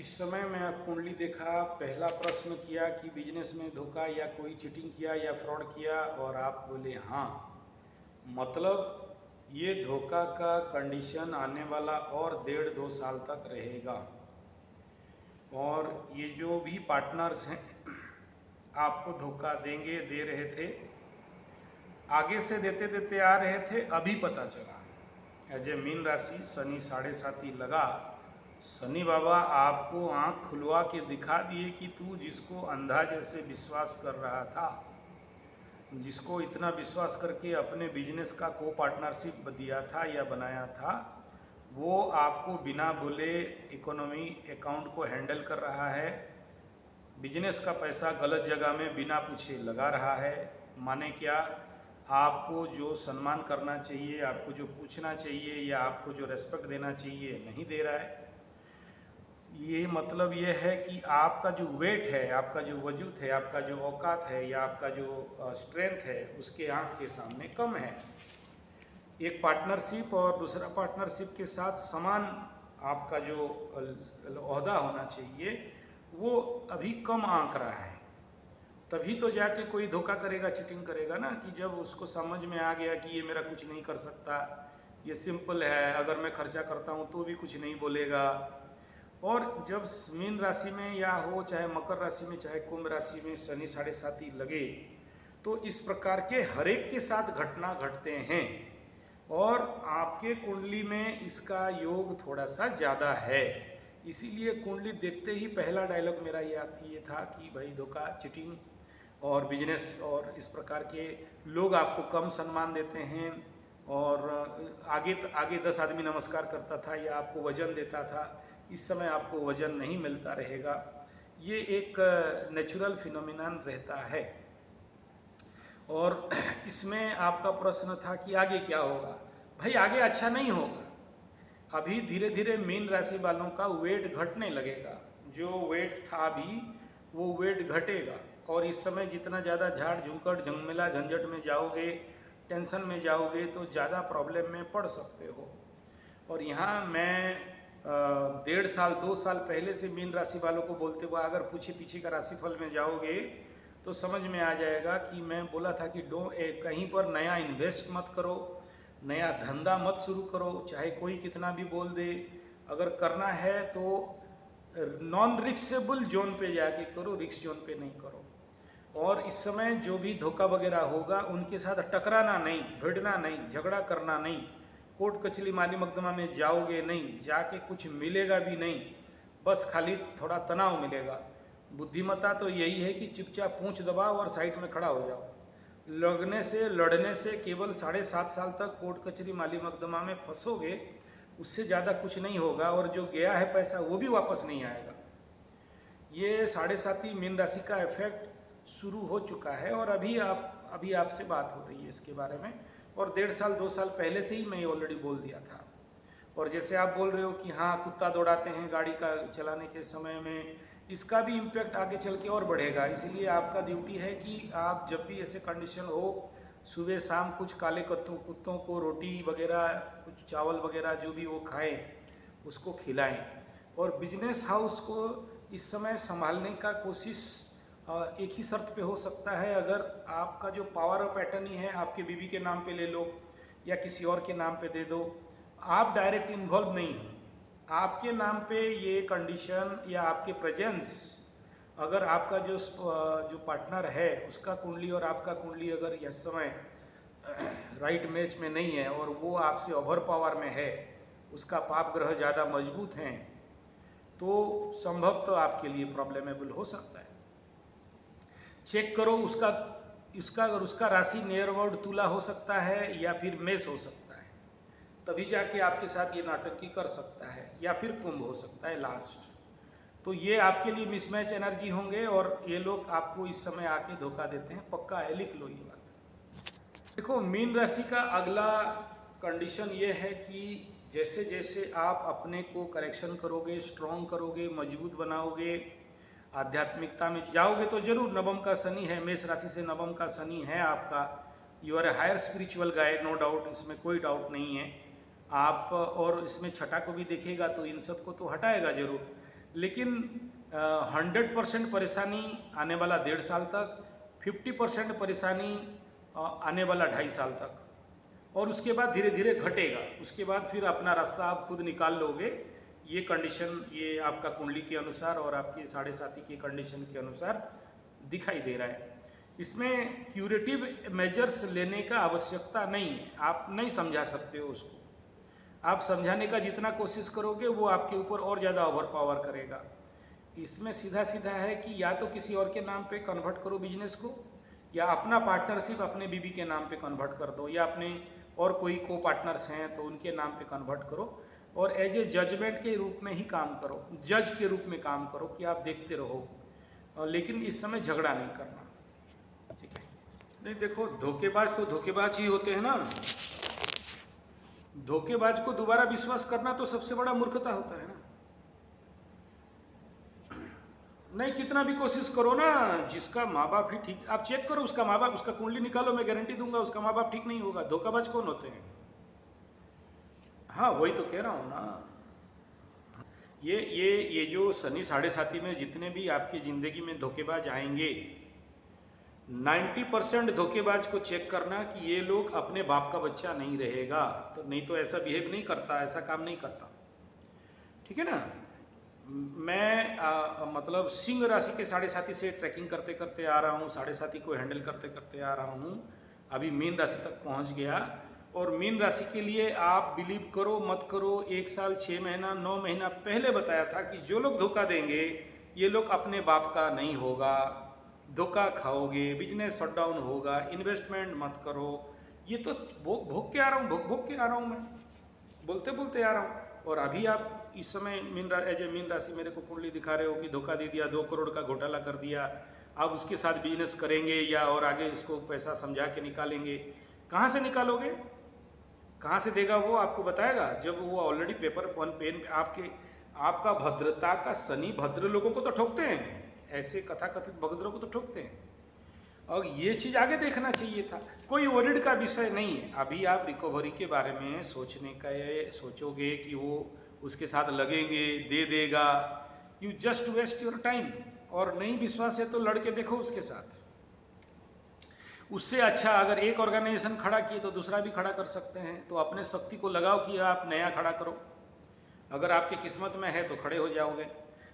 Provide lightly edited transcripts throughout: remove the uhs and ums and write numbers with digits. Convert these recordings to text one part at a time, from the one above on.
जिस समय मैं कुंडली देखा, पहला प्रश्न किया कि बिजनेस में धोखा या कोई चीटिंग किया या फ्रॉड किया, और आप बोले हाँ। मतलब ये धोखा का कंडीशन आने वाला और 1.5-2 साल तक रहेगा। और ये जो भी पार्टनर्स हैं आपको धोखा देंगे, दे रहे थे, आगे से देते देते आ रहे थे, अभी पता चला। एज ए मीन राशि शनि 7.5 लगा। शनि बाबा आपको आंख खुलवा के दिखा दिए कि तू जिसको अंधा जैसे विश्वास कर रहा था, जिसको इतना विश्वास करके अपने बिजनेस का को पार्टनरशिप दिया था या बनाया था, वो आपको बिना बोले इकोनॉमी अकाउंट को हैंडल कर रहा है, बिजनेस का पैसा गलत जगह में बिना पूछे लगा रहा है। माने क्या, आपको जो सम्मान करना चाहिए, आपको जो पूछना चाहिए या आपको जो रेस्पेक्ट देना चाहिए, नहीं दे रहा है। ये मतलब ये है कि आपका जो वेट है, आपका जो वजूद है, आपका जो औकात है या आपका जो स्ट्रेंथ है, उसके आंख के सामने कम है। एक पार्टनरशिप और दूसरा पार्टनरशिप के साथ समान आपका जो ओहदा होना चाहिए, वो अभी कम आंक रहा है। तभी तो जाके कोई धोखा करेगा, चीटिंग करेगा ना, कि जब उसको समझ में आ गया कि ये मेरा कुछ नहीं कर सकता, ये सिंपल है, अगर मैं खर्चा करता हूँ तो भी कुछ नहीं बोलेगा। और जब मीन राशि में या हो, चाहे मकर राशि में, चाहे कुंभ राशि में शनि 7.5 लगे, तो इस प्रकार के हरेक के साथ घटना घटते हैं। और आपके कुंडली में इसका योग थोड़ा सा ज़्यादा है। इसीलिए कुंडली देखते ही पहला डायलॉग मेरा ये था कि भाई धोखा, चीटिंग और बिजनेस, और इस प्रकार के लोग आपको कम सम्मान देते हैं। और आगे 10 आदमी नमस्कार करता था या आपको वजन देता था, इस समय आपको वजन नहीं मिलता रहेगा। ये एक नेचुरल फिनोमिनन रहता है। और इसमें आपका प्रश्न था कि आगे क्या होगा। भाई आगे अच्छा नहीं होगा। अभी धीरे धीरे मीन राशि वालों का वेट घटने लगेगा। जो वेट था अभी, वो वेट घटेगा। और इस समय जितना ज़्यादा झाड़ झुंकट झंगमेला झंझट में जाओगे, टेंशन में जाओगे, तो ज़्यादा प्रॉब्लम में पड़ सकते हो। और यहाँ मैं 1.5 साल 2 साल पहले से मीन राशि वालों को बोलते हुआ अगर पीछे का राशिफल में जाओगे तो समझ में आ जाएगा कि मैं बोला था कि कहीं पर नया इन्वेस्ट मत करो, नया धंधा मत शुरू करो, चाहे कोई कितना भी बोल दे। अगर करना है तो नॉन रिस्केबल जोन पे जाके करो, रिस्क जोन पे नहीं करो। और इस समय जो भी धोखा वगैरह होगा, उनके साथ टकराना नहीं, भिड़ना नहीं, झगड़ा करना नहीं, कोर्ट कचहरी माली मुकदमा में जाओगे नहीं, जाके कुछ मिलेगा भी नहीं, बस खाली थोड़ा तनाव मिलेगा। बुद्धिमत्ता तो यही है कि चुपचाप पूंछ दबाओ और साइड में खड़ा हो जाओ। लड़ने से केवल 7.5 साल तक कोर्ट कचहरी माली मुकदमा में फंसोगे, उससे ज़्यादा कुछ नहीं होगा। और जो गया है पैसा वो भी वापस नहीं आएगा। ये 7.5 मीन राशि का इफेक्ट शुरू हो चुका है। और अभी आपसे बात हो रही है इसके बारे में। और 1.5 साल 2 साल पहले से ही मैं ऑलरेडी बोल दिया था। और जैसे आप बोल रहे हो कि हाँ कुत्ता दौड़ाते हैं गाड़ी का चलाने के समय में, इसका भी इम्पैक्ट आगे चल के और बढ़ेगा। इसीलिए आपका ड्यूटी है कि आप जब भी ऐसे कंडीशन हो, सुबह शाम कुछ काले कुत्तों को रोटी वगैरह, कुछ चावल वगैरह जो भी वो खाएं, उसको खिलाएं। और बिजनेस हाउस को इस समय संभालने का कोशिश एक ही शर्त पे हो सकता है, अगर आपका जो पावर ऑफ अटर्नी है आपके बीवी के नाम पे ले लो या किसी और के नाम पे दे दो, आप डायरेक्ट इन्वॉल्व नहीं हो, आपके नाम पे ये कंडीशन या आपके प्रेजेंस, अगर आपका जो पार्टनर है उसका कुंडली और आपका कुंडली अगर इस समय राइट मैच में नहीं है और वो आपसे ओवर पावर में है, उसका पाप ग्रह ज़्यादा मजबूत हैं, तो संभव तो आपके लिए प्रॉब्लमेबल हो सकता है। चेक करो उसका राशि नियर अबाउट तुला हो सकता है या फिर मेष हो सकता है, तभी जाके आपके साथ ये नाटकी कर सकता है, या फिर कुंभ हो सकता है लास्ट। तो ये आपके लिए मिसमैच एनर्जी होंगे और ये लोग आपको इस समय आके धोखा देते हैं, पक्का है, लिख लो ये बात। देखो मीन राशि का अगला कंडीशन ये है कि जैसे जैसे आप अपने को करेक्शन करोगे, स्ट्रॉन्ग करोगे, मजबूत बनाओगे, आध्यात्मिकता में जाओगे, तो जरूर नवम का शनि है, मेष राशि से नवम का शनि है आपका। You are a higher spiritual guide, no doubt, इसमें कोई डाउट नहीं है आप। और इसमें छठा को भी देखेगा तो इन सब को तो हटाएगा जरूर। लेकिन 100% परेशानी आने वाला 1.5 साल तक, 50% परेशानी आने वाला 2.5 साल तक, और उसके बाद धीरे धीरे घटेगा। उसके बाद फिर अपना रास्ता आप खुद निकाल लोगे। ये कंडीशन, ये आपका कुंडली के अनुसार और आपके साढ़े साथी की कंडीशन के अनुसार दिखाई दे रहा है। इसमें क्यूरेटिव मेजर्स लेने का आवश्यकता नहीं है, आप नहीं समझा सकते हो उसको। आप समझाने का जितना कोशिश करोगे वो आपके ऊपर और ज़्यादा ओवर पावर करेगा। इसमें सीधा सीधा है कि या तो किसी और के नाम पे कन्वर्ट करो बिजनेस को, या अपना पार्टनरशिप अपने बीवी के नाम पे कन्वर्ट कर दो, या अपने और कोई को पार्टनर्स हैं तो उनके नाम पे कन्वर्ट करो, और एज ए जजमेंट के रूप में ही काम करो, जज के रूप में काम करो कि आप देखते रहो, लेकिन इस समय झगड़ा नहीं करना, ठीक है। नहीं देखो, धोखेबाज तो धोखेबाज ही होते हैं ना। धोखेबाज को दोबारा विश्वास करना तो सबसे बड़ा मूर्खता होता है ना। नहीं, कितना भी कोशिश करो ना, जिसका माँ बाप ही ठीक, आप चेक करो उसका माँ बाप, उसका कुंडली निकालो, मैं गारंटी दूंगा उसका माँ बाप ठीक नहीं होगा। धोखाबाज कौन होते हैं? हाँ, वही तो कह रहा हूँ ना। ये जो शनि साढ़े साथी में जितने भी आपकी ज़िंदगी में धोखेबाज आएंगे, 90% धोखेबाज को चेक करना कि ये लोग अपने बाप का बच्चा नहीं रहेगा, तो नहीं तो ऐसा बिहेव नहीं करता, ऐसा काम नहीं करता, ठीक है ना। मैं मतलब सिंह राशि के साढ़े साथी से ट्रैकिंग करते करते आ रहा हूँ, साढ़े साथी को हैंडल करते करते आ रहा हूँ, अभी मीन राशि तक पहुँच गया। और मीन राशि के लिए आप बिलीव करो मत करो, 1 साल 6 महीना 9 महीना पहले बताया था कि जो लोग धोखा देंगे ये लोग अपने बाप का नहीं होगा, धोखा खाओगे, बिजनेस शट डाउन होगा, इन्वेस्टमेंट मत करो। ये तो भोग के आ रहा हूँ, भोग के आ रहा हूँ, मैं बोलते बोलते आ रहा हूँ। और अभी आप इस समय एज ए मीन राशि मेरे को कुंडली दिखा रहे हो कि धोखा दे दिया, 2 करोड़ का घोटाला कर दिया, आप उसके साथ बिजनेस करेंगे या और आगे इसको पैसा समझा के निकालेंगे। कहाँ से निकालोगे, कहाँ से देगा वो आपको बताएगा, जब वो ऑलरेडी पेपर पेन आपका भद्रता का शनि भद्र लोगों को तो ठोकते हैं, ऐसे कथाकथित भद्रों को तो ठोकते हैं। और ये चीज़ आगे देखना चाहिए था, कोई वरीड का विषय नहीं है। अभी आप रिकवरी के बारे में सोचोगे कि वो उसके साथ लगेंगे, दे देगा, you just waste your time. और नहीं विश्वास है तो लड़के देखो उसके साथ। उससे अच्छा अगर एक ऑर्गेनाइजेशन खड़ा किए तो दूसरा भी खड़ा कर सकते हैं। तो अपने शक्ति को लगाओ कि आप नया खड़ा करो, अगर आपकी किस्मत में है तो खड़े हो जाओगे।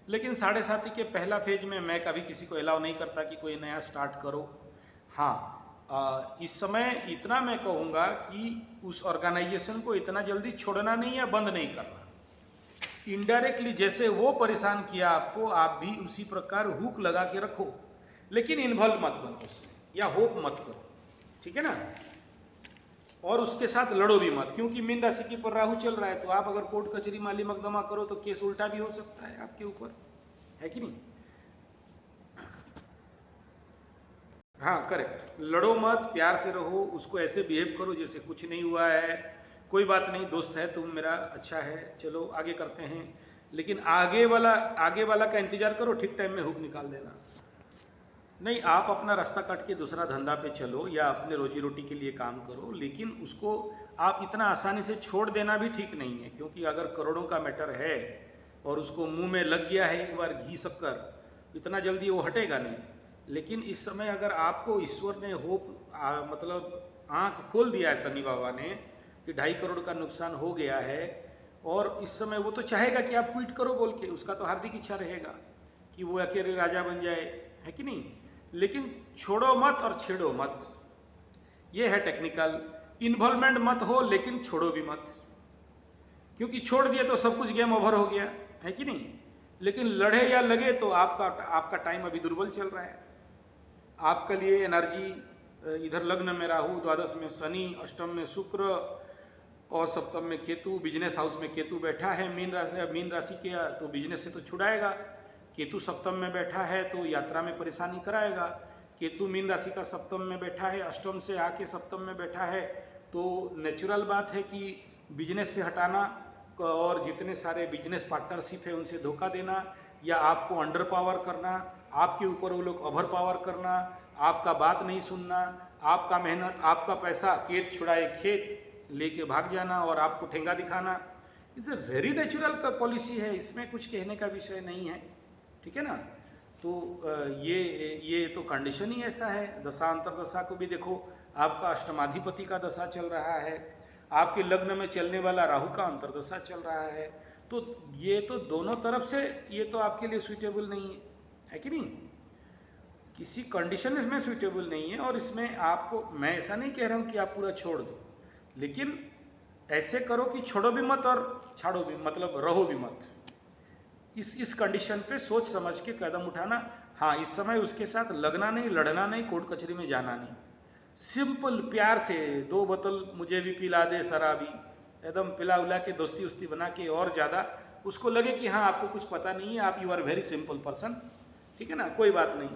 लेकिन साढ़े साथी के पहला फेज में मैं कभी किसी को अलाउ नहीं करता कि कोई नया स्टार्ट करो। हाँ, इस समय इतना मैं कहूँगा कि उस ऑर्गेनाइजेशन को इतना जल्दी छोड़ना नहीं है, बंद नहीं करना। इनडायरेक्टली जैसे वो परेशान किया आपको, आप भी उसी प्रकार हुक लगा के रखो, लेकिन इन्वॉल्व मत बनो उसमें या होप मत करो, ठीक है ना। और उसके साथ लड़ो भी मत, क्योंकि मीन राशि के ऊपर राहु चल रहा है। तो आप अगर कोर्ट कचहरी माली मकदमा करो तो केस उल्टा भी हो सकता है आपके ऊपर, है कि नहीं। हाँ करेक्ट, लड़ो मत, प्यार से रहो, उसको ऐसे बिहेव करो जैसे कुछ नहीं हुआ है, कोई बात नहीं, दोस्त है तुम मेरा, अच्छा है, चलो आगे करते हैं। लेकिन आगे वाला का इंतजार करो, ठीक टाइम में हुक निकाल देना। नहीं, आप अपना रास्ता काट के दूसरा धंधा पे चलो या अपने रोजी रोटी के लिए काम करो, लेकिन उसको आप इतना आसानी से छोड़ देना भी ठीक नहीं है। क्योंकि अगर करोड़ों का मैटर है और उसको मुंह में लग गया है एक बार घी शक्कर, इतना जल्दी वो हटेगा नहीं। लेकिन इस समय अगर आपको ईश्वर ने मतलब आँख खोल दिया है शनि बाबा ने कि 2.5 करोड़ का नुकसान हो गया है, और इस समय वो तो चाहेगा कि आप क्विट करो बोल के, उसका तो हार्दिक इच्छा रहेगा कि वो अकेले राजा बन जाए, है कि नहीं। लेकिन छोड़ो मत और छेड़ो मत, ये है टेक्निकल। इन्वॉल्वमेंट मत हो लेकिन छोड़ो भी मत, क्योंकि छोड़ दिया तो सब कुछ गेम ओवर हो गया, है कि नहीं। लेकिन लड़े या लगे तो आपका टाइम अभी दुर्बल चल रहा है। आपके लिए एनर्जी इधर लग्न में राहु, द्वादश में शनि, अष्टम में शुक्र और सप्तम में केतु, बिजनेस हाउस में केतु बैठा है मीन राशि के, तो बिजनेस से तो छुड़ाएगा। केतु सप्तम में बैठा है तो यात्रा में परेशानी कराएगा। केतु मीन राशि का सप्तम में बैठा है, अष्टम से आके सप्तम में बैठा है, तो नेचुरल बात है कि बिजनेस से हटाना और जितने सारे बिजनेस पार्टनरशिप है उनसे धोखा देना या आपको अंडर पावर करना, आपके ऊपर वो लोग ओवर पावर करना, आपका बात नहीं सुनना, आपका मेहनत आपका पैसा केत छुड़ाए खेत लेके भाग जाना और आपको ठेंगा दिखाना, इट्स अ वेरी नेचुरल का पॉलिसी है, इसमें कुछ कहने का विषय नहीं है, ठीक है ना। तो ये तो कंडीशन ही ऐसा है। दशा अंतरदशा को भी देखो, आपका अष्टमाधिपति का दशा चल रहा है, आपके लग्न में चलने वाला राहु का अंतरदशा चल रहा है, तो ये तो दोनों तरफ से ये तो आपके लिए सुइटेबल नहीं है कि नहीं, किसी कंडीशन इसमें सुइटेबल नहीं है। और इसमें आपको, मैं ऐसा नहीं कह रहा हूँ कि आप पूरा छोड़ दो, लेकिन ऐसे करो कि छोड़ो भी मत और छाड़ो भी, मतलब रहो भी मत। इस कंडीशन पे सोच समझ के कदम उठाना। हाँ, इस समय उसके साथ लगना नहीं, लड़ना नहीं, कोर्ट कचहरी में जाना नहीं, सिंपल प्यार से 2 बोतल मुझे भी पिला दे शराबी, एकदम पिला उला के दोस्ती उस्ती बना के, और ज़्यादा उसको लगे कि हाँ आपको कुछ पता नहीं है, आप you are very simple person, ठीक है ना, कोई बात नहीं,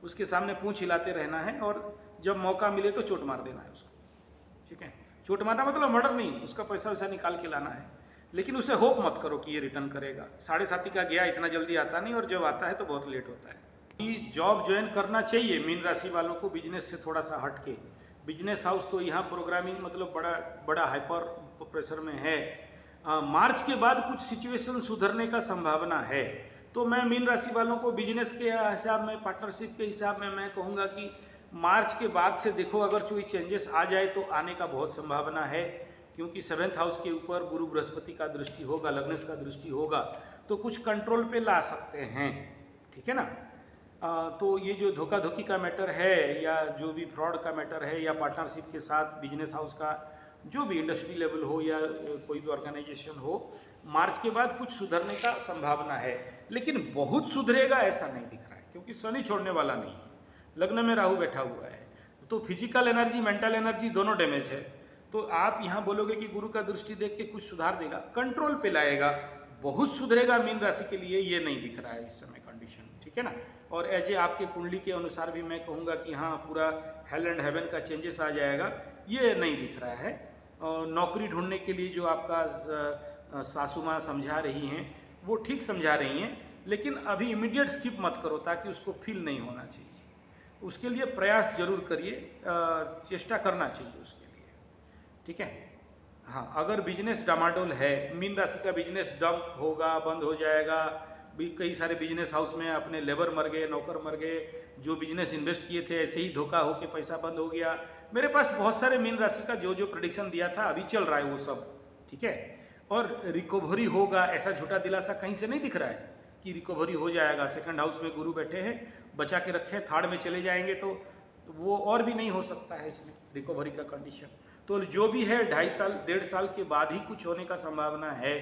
उसके सामने पूंछ हिलाते रहना है, और जब मौका मिले तो चोट मार देना है उसको, ठीक है। चोट मारना मतलब मर्डर नहीं, उसका पैसा वैसा निकाल के लाना है, लेकिन उसे होप मत करो कि ये रिटर्न करेगा। 7.5 का गया, इतना जल्दी आता नहीं, और जब आता है तो बहुत लेट होता है। कि जॉब ज्वाइन करना चाहिए मीन राशि वालों को, बिजनेस से थोड़ा सा हट के। बिजनेस हाउस तो यहाँ प्रोग्रामिंग मतलब बड़ा हाइपर प्रेशर में है। मार्च के बाद कुछ सिचुएशन सुधरने का संभावना है, तो मैं मीन राशि वालों को बिजनेस के हिसाब में, पार्टनरशिप के हिसाब में मैं कहूँगा कि मार्च के बाद से देखो, अगर कोई चेंजेस आ जाए तो आने का बहुत संभावना है, क्योंकि 7th हाउस के ऊपर गुरु बृहस्पति का दृष्टि होगा, लग्नेश का दृष्टि होगा, तो कुछ कंट्रोल पे ला सकते हैं, ठीक है ना। तो ये जो धोखा धोखी का मैटर है, या जो भी फ्रॉड का मैटर है, या पार्टनरशिप के साथ बिजनेस हाउस का जो भी इंडस्ट्री लेवल हो या कोई भी ऑर्गेनाइजेशन हो, मार्च के बाद कुछ सुधरने का संभावना है, लेकिन बहुत सुधरेगा ऐसा नहीं दिख रहा है, क्योंकि शनि छोड़ने वाला नहीं है, लग्न में राहु बैठा हुआ है, तो फिजिकल एनर्जी, मेंटल एनर्जी दोनों डैमेज है। तो आप यहाँ बोलोगे कि गुरु का दृष्टि देख के कुछ सुधार देगा, कंट्रोल पे लाएगा, बहुत सुधरेगा मीन राशि के लिए ये नहीं दिख रहा है इस समय कंडीशन, ठीक है ना। और एज ए आपके कुंडली के अनुसार भी मैं कहूँगा कि हाँ पूरा हेल एंड हेवन का चेंजेस आ जाएगा, ये नहीं दिख रहा है। और नौकरी ढूंढने के लिए जो आपका सासू माँ समझा रही हैं, वो ठीक समझा रही हैं, लेकिन अभी इमीडिएट स्किप मत करो, ताकि उसको फील नहीं होना चाहिए। उसके लिए प्रयास जरूर करिए, चेष्टा करना चाहिए उसके लिए, ठीक है। हाँ, अगर बिजनेस डामाडोल है, मीन राशि का बिजनेस डंप होगा, बंद हो जाएगा, भी कई सारे बिजनेस हाउस में अपने लेबर मर गए, नौकर मर गए, जो बिजनेस इन्वेस्ट किए थे ऐसे ही धोखा होके पैसा बंद हो गया। मेरे पास बहुत सारे मीन राशि का जो प्रेडिक्शन दिया था अभी चल रहा है वो सब, ठीक है। और रिकवरी होगा ऐसा झूठा दिलासा कहीं से नहीं दिख रहा है कि रिकवरी हो जाएगा। 2nd हाउस में गुरु बैठे हैं, बचा के रखे, 3rd में चले जाएंगे तो वो और भी नहीं हो सकता है इसमें रिकवरी का कंडीशन। तो जो भी है 2.5 साल 1.5 साल के बाद ही कुछ होने का संभावना है।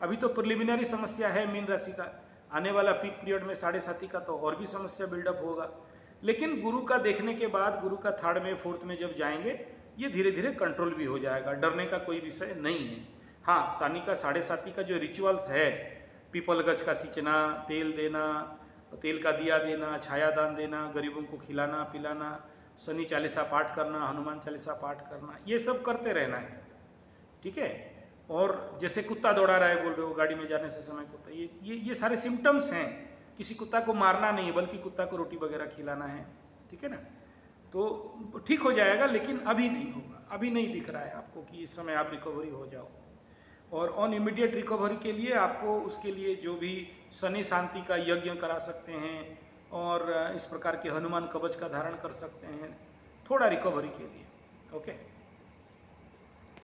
अभी तो प्रिलिमिनरी समस्या है मीन राशि का, आने वाला पीक पीरियड में 7.5 का तो और भी समस्या बिल्डअप होगा, लेकिन गुरु का देखने के बाद, गुरु का 3rd में 4th में जब जाएंगे, ये धीरे धीरे कंट्रोल भी हो जाएगा, डरने का कोई विषय नहीं है। हाँ, शनि का 7.5 का जो रिचुअल्स है, पीपल गज का सींचना, तेल देना, तेल का दिया देना, छायादान देना, गरीबों को खिलाना पिलाना, शनि चालीसा पाठ करना, हनुमान चालीसा पाठ करना, ये सब करते रहना है, ठीक है। और जैसे कुत्ता दौड़ा रहा है बोल रहे हो, गाड़ी में जाने से समय कुत्ता, ये सारे सिम्टम्स हैं। किसी कुत्ता को मारना नहीं है, बल्कि कुत्ता को रोटी वगैरह खिलाना है, ठीक है ना। तो ठीक हो जाएगा, लेकिन अभी नहीं होगा, अभी नहीं दिख रहा है आपको कि इस समय आप रिकवरी हो जाओ। और ऑन इमीडिएट रिकवरी के लिए आपको, उसके लिए जो भी शनि शांति का यज्ञ करा सकते हैं, और इस प्रकार के हनुमान कवच का धारण कर सकते हैं थोड़ा रिकवरी के लिए, ओके।